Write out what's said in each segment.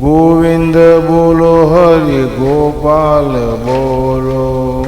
ગોવિંદ બોલો હરિ ગોપાલ બોલો.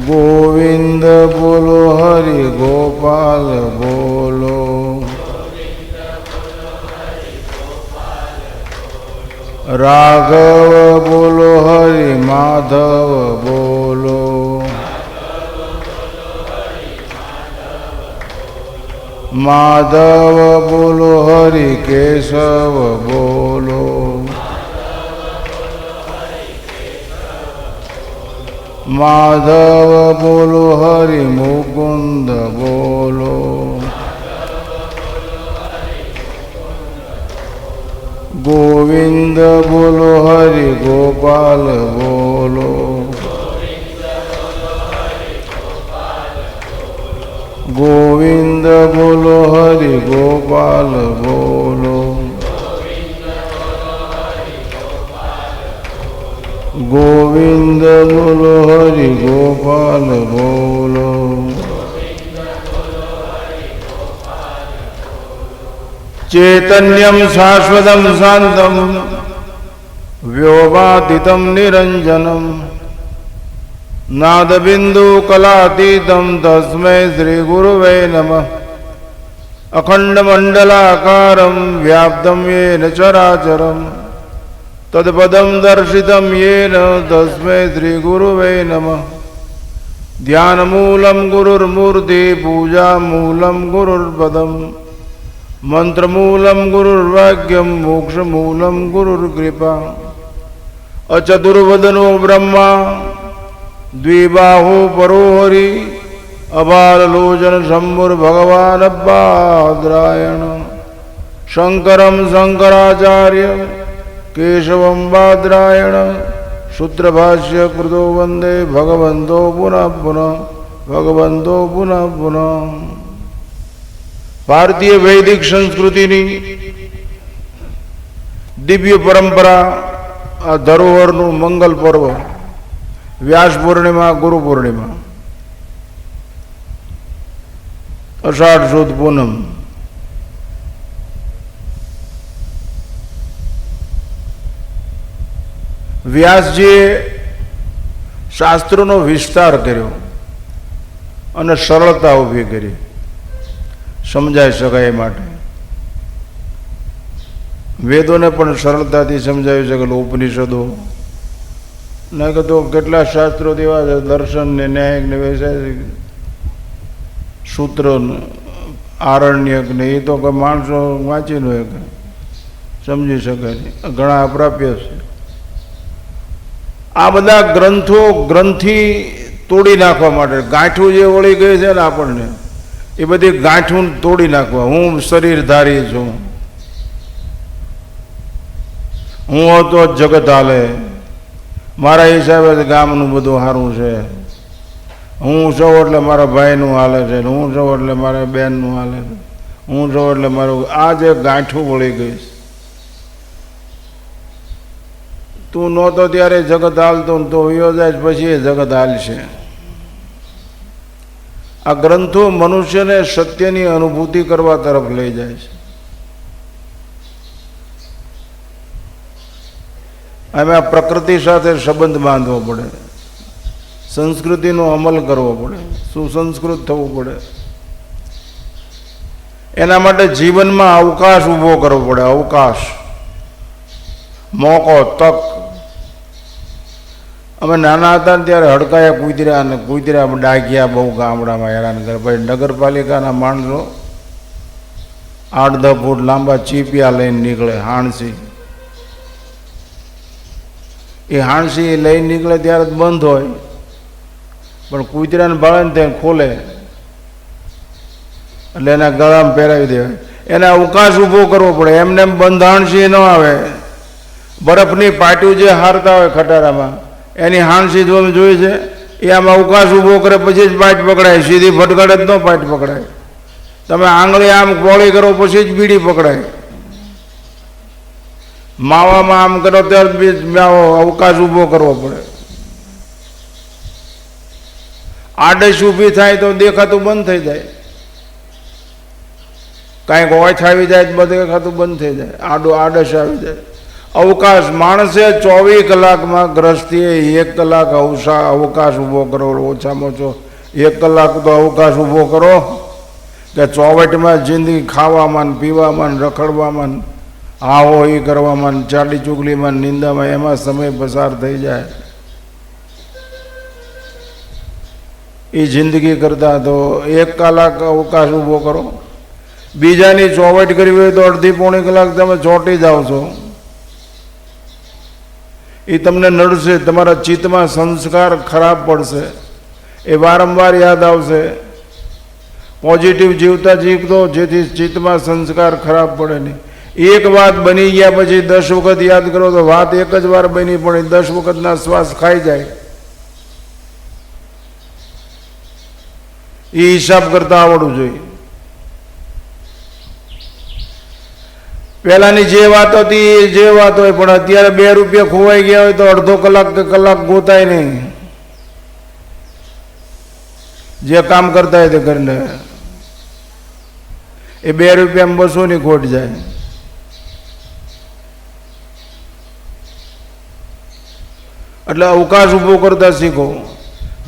ગોવિંદ બોલો હરિ ગોપાલ બોલો. રાઘવ બોલો હરિ માધવ બોલો. માધવ બોલો હરિ કેશવ બોલો. માધવ બોલો હરિ મુકુંદ બોલો. ગોવિંદ બોલો હરિ ગોપાલ બોલો. ગોવિંદ બોલો હરિ ગોપાલ બોલો. ગોવિંદ બોલો હરિ ગોપાલ બોલો. ચૈતન્યમ શાશ્વતમ શાંતમ વ્યોમાતીતમ નિરંજનમ નાદબિંદુ કલાતીતમ તસ્મૈ શ્રી ગુરુવે નમઃ. અખંડમંડલાકારમ વ્યાપ્તમ યેન ચરાચરમ તદપદમ દર્શિતમ યેન તસ્મૈ શ્રી ગુરુવે નમઃ. ધ્યાનમૂલમ ગુરુર્મૂર્તિ પૂજામૂલમ ગુરુર્પદમ મંત્રમૂલમ ગુરુર્વાક્યમ મોક્ષમૂલમ ગુરુર્કૃપા. અચતુર્વદનો બ્રહ્મા દ્વિબાહુ પરોહરિ અબાલલોચન શંભુર્ભગવાન બાદરાયણ. શંકરમ શંકરાચાર્ય કેશવમ બાદરાયણ. સૂત્રભાષ્ય કૃતો વંદે ભગવંતો પુનઃ પુનઃ ભગવંતો પુનઃ પુનઃ. ભારતીય વૈદિક સંસ્કૃતિની દિવ્ય પરંપરા આ ધરોહરનું મંગલ પર્વ વ્યાસ પૂર્ણિમા ગુરુ પૂર્ણિમા અષાઢ સુદ પૂનમ વ્યાસજીએ શાસ્ત્રોનો વિસ્તાર કર્યો અને સરળતા ઊભી કરી સમજાઈ શકાય એ માટે. વેદોને પણ સરળતાથી સમજાવી શકેલું ઉપનિષદો ના કે તો કેટલા શાસ્ત્રો એવા છે દર્શન ને ન્યાયિક ને વૈશેષિક સૂત્ર આરણ્યક ને એ તો કોઈ માણસો વાંચી ન હોય સમજી શકે નહીં, ઘણા અપ્રાપ્ય છે. આ બધા ગ્રંથો ગ્રંથિ તોડી નાખવા માટે ગાંઠું જે વળી ગઈ છે ને આપણને એ બધી ગાંઠું તોડી નાખવા. હું શરીરધારી છું, હું હતો જગત હાલે, મારા હિસાબે ગામનું બધું સારું છે, હું છું એટલે મારા ભાઈનું હાલે છે, હું છું એટલે મારા બહેનનું હાલે છે, હું છું એટલે મારું આ જે ગાંઠું વળી ગઈ છે. તું નહોતો ત્યારે જગત હાલતો તો વયો જાય પછી એ જગત હાલશે. આ ગ્રંથો મનુષ્યને સત્યની અનુભૂતિ કરવા તરફ લઈ જાય છે. આમાં પ્રકૃતિ સાથે સંબંધ બાંધવો પડે, સંસ્કૃતિનો અમલ કરવો પડે, સુસંસ્કૃત થવું પડે. એના માટે જીવનમાં અવકાશ ઊભો કરવો પડે. અવકાશ, મોકો, તક. અમે નાના હતા ને ત્યારે હડકાયા કૂતર્યા અને કૂતર્યા ડાઘ્યા બહુ ગામડામાં હેરાન કરે. ભાઈ નગરપાલિકાના માણસો 8-10 ફૂટ લાંબા ચીપિયા લઈને નીકળે હાણસી. એ હાણસી લઈને નીકળે ત્યારે જ બંધ હોય, પણ કૂતરાને ભાળે ને ત્યાં ખોલે એટલે એના ગળામાં પહેરાવી દેવાય. એને અવકાશ ઊભો કરવો પડે. એમને એમ બંધ હાણસી ન આવે. બરફની પાટિયું જે હારતા હોય ખટારામાં એની હાણસી જો જોઈ છે એ આમ અવકાશ ઊભો કરે પછી જ પાટ પકડાય. સીધી ફટકડે જ ન પાટ પકડાય. તમે આંગળી આમ પોળી કરો પછી જ બીડી પકડાય. માવામાં આમ કરો ત્યારે બી અવકાશ ઊભો કરવો પડે. આડશ ઊભી થાય તો દેખાતું બંધ થઈ જાય. કાંઈક ઓછ આવી જાય તો બધે ખાતું બંધ થઈ જાય, આડસ આવી જાય. અવકાશ, માણસે 24 કલાકમાં ગ્રસ્તીએ 1 કલાક અવકાશ ઊભો કરો, ઓછામાં ઓછો 1 કલાક તો અવકાશ ઊભો કરો કે ચોવટમાં જિંદગી ખાવામાં પીવામાં રખડવામાં આવો એ કરવામાં ચાલી ચુગલીમાં નિંદામાં એમાં સમય પસાર થઈ જાય. એ જિંદગી કરતા તો 1 કલાક અવકાશ ઊભો કરો. બીજાની ચોવટ કરવી હોય તો અડધી પોણી કલાક તમે ચોંટી જાઓ છો, એ તમને નડશે, તમારા ચિત્તમાં સંસ્કાર ખરાબ પડશે, એ વારંવાર યાદ આવશે. પોઝિટિવ જીવતા જીવતો જેથી ચિત્તમાં સંસ્કાર ખરાબ પડે નહીં. એક વાત બની ગયા પછી 10 વખત યાદ કરો તો વાત એક જ વાર બની પણ 10 વખતના શ્વાસ ખાઈ જાય. એ હિસાબ કરતા આવડવું જોઈએ. પહેલાની જે વાત હતી એ જે વાત હોય, પણ અત્યારે 2 રૂપિયા ખોવાઈ ગયા હોય તો અડધો કલાક કે કલાક ગોતાય નહીં. જે કામ કરતા હોય તે કરીને એ 2 રૂપિયામાં 200ની ખોટ જાય. એટલે અવકાશ ઊભો કરતા શીખો.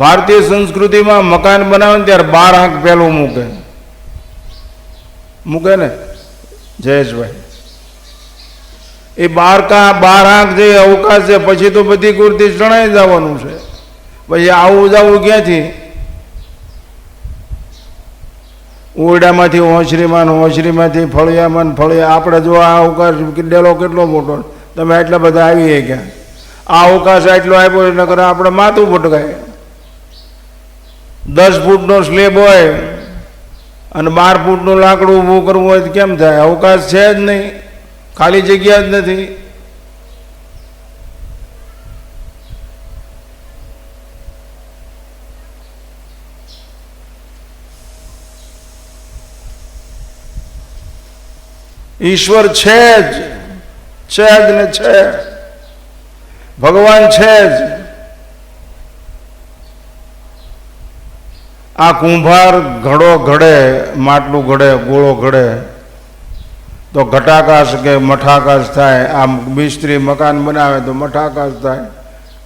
ભારતીય સંસ્કૃતિમાં મકાન બનાવે ને ત્યારે 12 આંખ પહેલું મૂકે ને જયેશભાઈ, એ 12 આંખ જે અવકાશ છે, પછી તો બધી કુર્તી ચણાઈ જવાનું છે. પછી આવું જવું ક્યાંથી? ઓરડામાંથી ઓસરીમાં, ઓસરીમાંથી ફળિયામાં, ફળિયા. આપણે જો આ અવકાશ ડેલો કેટલો મોટો, તમે એટલા બધા આવીએ ક્યાં? આ અવકાશ આટલો આપ્યો એટલે કરે આપણે માથું ભટકાય. 10 ફૂટનો સ્લેબ હોય અને 12 ફૂટનું લાકડું ઊભું કરવું હોય તો કેમ થાય? અવકાશ છે જ નહીં, ખાલી જગ્યા જ નથી. ઈશ્વર છે જ ને છે, ભગવાન છે જ. આ કુંભાર ઘડો ઘડે, માટલું ઘડે, ગોળો ઘડે તો ઘટાકાશ કે મઠાકાશ થાય. આ મિસ્ત્રી મકાન બનાવે તો મઠાકાશ થાય,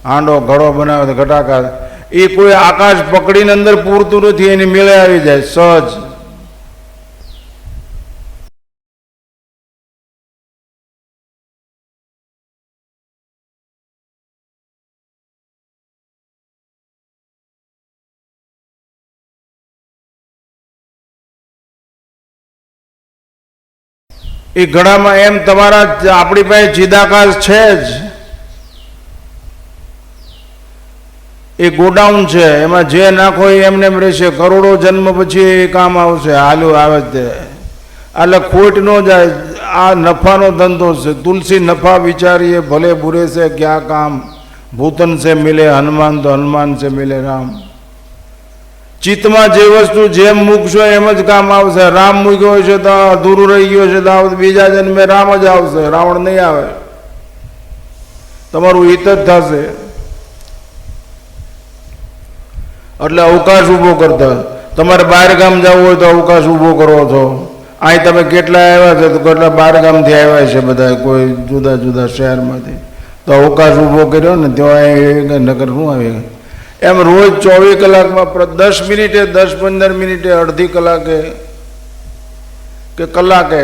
હાંડો ઘડો બનાવે તો ઘટાકાશ. એ કોઈ આકાશ પકડીને અંદર પૂરતું નથી, એની મેળે આવી જાય સહજ. એ ઘડામાં એમ તમારા આપણી પાસે ચિદાકાશ છે જ. એ ગોડાઉન છે, એમાં જે નાખો એ એમને રહેશે. કરોડો જન્મ પછી એ કામ આવશે, હાલ્યું આવે તે. એટલે ખોટ ન જાય. આ નફાનો ધંધો છે. તુલસી નફા વિચારીએ ભલે બુરે છે ક્યાં કામ, ભૂતન से मिले हनुमान तो हनुमान से मिले राम. ચિત્તમાં જે વસ્તુ જેમ મૂકશો એમ જ કામ આવશે. રામ મૂક્યો છે તો અધૂરું રહી ગયો છે તો બીજા જન્મે રામ જ આવશે, રાવણ નહીં આવે. તમારું હિત જ થશે. એટલે અવકાશ ઊભો કરતા. તમારે બહાર ગામ જવું હોય તો અવકાશ ઊભો કરો છો. અહીં તમે કેટલા આવ્યા છે તો કેટલા બહાર ગામથી આવ્યા છે બધા, કોઈ જુદા જુદા શહેરમાંથી. તો અવકાશ ઊભો કર્યો ને ત્યાં નગર શું આવી. એમ રોજ 24 કલાકમાં 10 મિનિટે, 10-15 મિનિટે, અડધી કલાકે કે કલાકે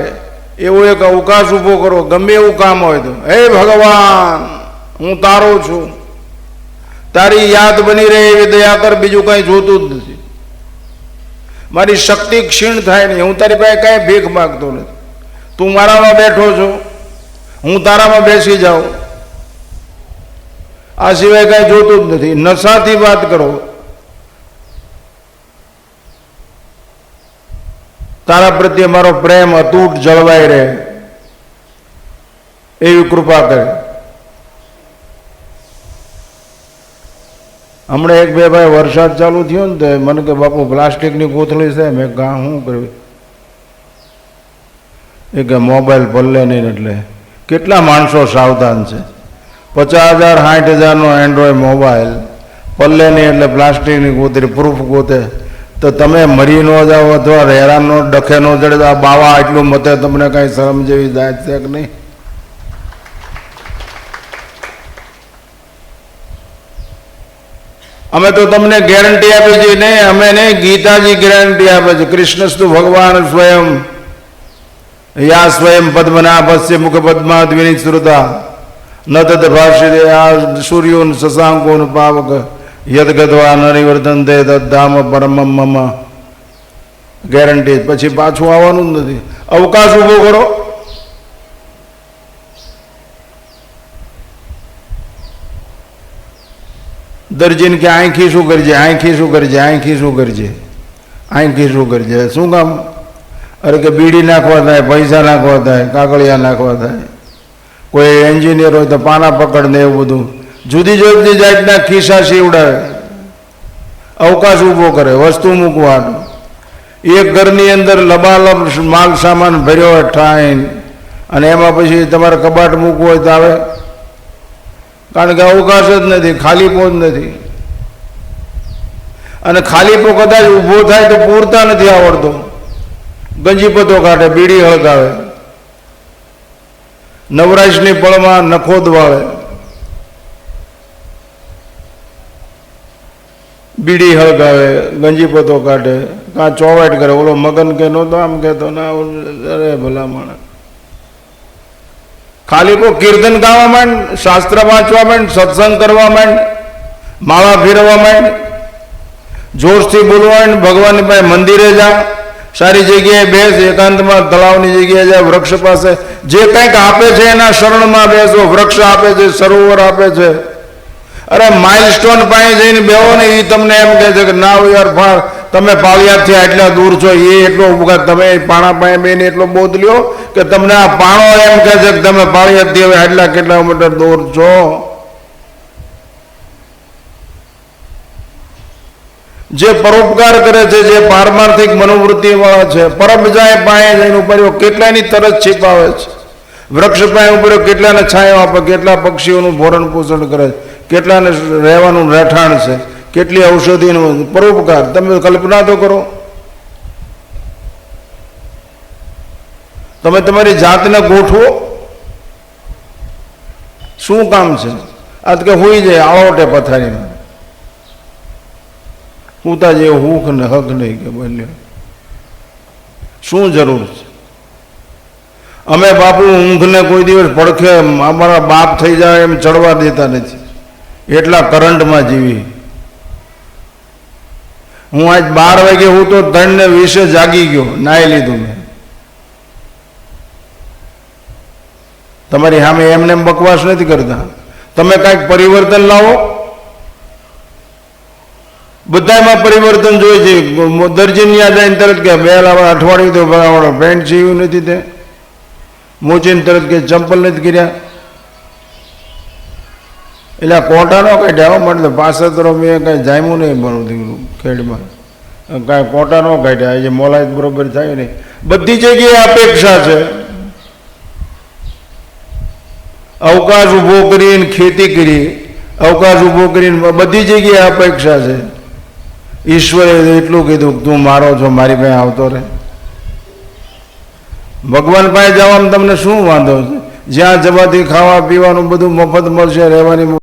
એવો એક અવકાશ ઊભો કરો. ગમે એવું કામ હોય તો, હે ભગવાન હું તારો છું, તારી યાદ બની રહે એવી દયા કર, બીજું કંઈ જોતું જ નથી. મારી શક્તિ ક્ષીણ થાય નહીં, હું તારી પાસે કાંઈ ભીખ માગતો નથી. તું મારામાં બેઠો છો, હું તારામાં બેસી જાઉં, આ સિવાય કાંઈ જોતું જ નથી. નશાથી વાત કરો, તારા પ્રત્યે મારો પ્રેમ અતૂટ જળવાઈ રહે એવી કૃપા કરે. હમણાં 1-2 ભાઈ વરસાદ ચાલુ થયો ને તો મને કે બાપુ પ્લાસ્ટિકની કોથળી છે. મેં કહા શું કર્યું? એ કે મોબાઈલ પલ્લે નહીં. એટલે કેટલા માણસો સાવધાન છે. 50,000-60,000નો એન્ડ્રોઈડ મોબાઈલ પલ્લે નહીં એટલે પ્લાસ્ટિકની કોથળી, પ્રૂફ ગોતે. તો તમે મરી ન જાઓ અથવા હેરાન નો ડખે ન ચડે તો આ બાવા એટલું મતે તમને કઈ શરમ જેવી જાય છે કે નહીં? અમે તો તમને ગેરંટી આપી છે નહીં, અમે નહીં, ગીતાજી ગેરંટી આપે છે. કૃષ્ણસ્તુ ભગવાન સ્વયં યા સ્વયં પદ્મનાભસ્ય મુખ પદ્માદ વિનિશ્રુતા ન તદ ભાષ્યતે આ સૂર્યોન શશાંકોન પાવક યદ ગત્વા ન નિવર્તન્તે તદ્ધામ પરમમ મમ. ગેરંટી. પછી પાછું આવવાનું જ નથી. અવકાશ ઉભો કરો. દરજીને કે આંખી શું કરજે, આંખી શું કરજે, આંખી શું કરજે, આંખી શું કરજે, શું કામ? અરે કે બીડી નાખવા થાય, પૈસા નાખવા થાય, કાગળિયા નાખવા થાય. કોઈ એન્જિનિયર હોય તો પાના પકડ ને એવું બધું જુદી જુદી જાતના ખિસ્સા સીવડાવે. અવકાશ ઊભો કરે વસ્તુ મૂકવાનો. એક ઘરની અંદર લબાલબ માલ સામાન ભર્યો ઠાઈન અને એમાં પછી તમારે કબાટ મૂકવું હોય તો આવે? કારણ કે અવકાશ જ નથી, ખાલીપો જ નથી. અને ખાલીપો કદાચ ઊભો થાય તો પૂરતા નથી આવડતો. ગંજીપતો કાઢે, બીડી હળગાવે, નવરાશની પળમાં નખોદ વાળે, બીડી હળગાવે, ગંજીપતો કાઢે, કાં ચોવાટ કરે. ઓલો મગન કે નહોતો આમ કહેતો ના, અરે ભલા માણસ. ખાલી કો કીર્તન ગાવા માંડ, શાસ્ત્ર વાંચવા માંડ, સત્સંગ કરવા માંડ, માળા ફેરવવા માંડ, જોરથી બોલવા માંડ, ભગવાનની પાસે મંદિરે જા, સારી જગ્યાએ બેસ, એકાંતમાં તળાવની જગ્યાએ જા, વૃક્ષ પાસે જે કંઈક આપે છે એના શરણમાં બેસો. વૃક્ષ આપે છે, સરોવર આપે છે. અરે માઇલસ્ટોન પાસે જઈને બેહો ને, એ તમને એમ કહે છે કે ના યાર તમે પાળિયાદથી આટલા દૂર છો, એ એટલો તમે પાણા પાસે બેને એટલો બોધ લ્યો કે તમને આ પાણો એમ કહે છે કે તમે પાળિયાદથી હવે આટલા કેટલા મીટર દૂર છો. જે પરોપકાર કરે છે, જે પારમાર્થિક મનોવૃત્તિ વાળા છે, પરબજાય પાસે જઈને ઉપર કેટલાની તરસ છીપાવે છે. વૃક્ષ પાસે ઉપર કેટલાને છાંયો આપે, કેટલા પક્ષીઓનું ભરણ પોષણ કરે છે, કેટલાને રહેવાનું રહેઠાણ છે, કેટલી ઔષધિનું પરોપકાર. તમે કલ્પના તો કરો. તમે તમારી જાતને ગોઠવો. શું કામ છે? આ કે હોઈ જાય આળોટે પથારીમાં પૂતા જે હુખ ને હક નહીં કે બોલ્યો. શું જરૂર છે? અમે બાપુ ઊંઘને કોઈ દિવસ પડખે અમારા બાપ થઈ જાય એમ ચડવા દેતા નથી. એટલા કરંટમાં જીવી. હું આજ 12 વાગે હું તો 3:20 જાગી ગયો, નાહી લીધું મેં. તમારી સામે એમને બકવાસ નથી કરતા. તમે કાંઈક પરિવર્તન લાવો. બધામાં પરિવર્તન જોઈએ છે. દરજીને યાદ આવીને તરત કે બેલ અઠવાડિયું તો પેન્ટ સીવ્યું નથી, તે મોચીને તરત કે ચંપલ નથી કર્યા. એટલે કોટા નો કાઢ્યા મતલબ પાસતરો મેં કાંઈ જામ્યું નહીં બનવું ખેડમાં, કાંઈ કોટા નો કાઢ્યા. જે મોલાયત બરોબર થાય નહીં. બધી જગ્યાએ અપેક્ષા છે. અવકાશ ઊભો કરીને ખેતી કરી, અવકાશ ઊભો કરીને બધી જગ્યાએ અપેક્ષા છે. ઈશ્વરે એટલું કીધું તું મારો છો, મારી પાસે આવતો રહે. ભગવાન પાસે જવામાં તમને શું વાંધો છે? જ્યાં જવાથી ખાવા પીવાનું બધું મફત મળશે, રહેવાની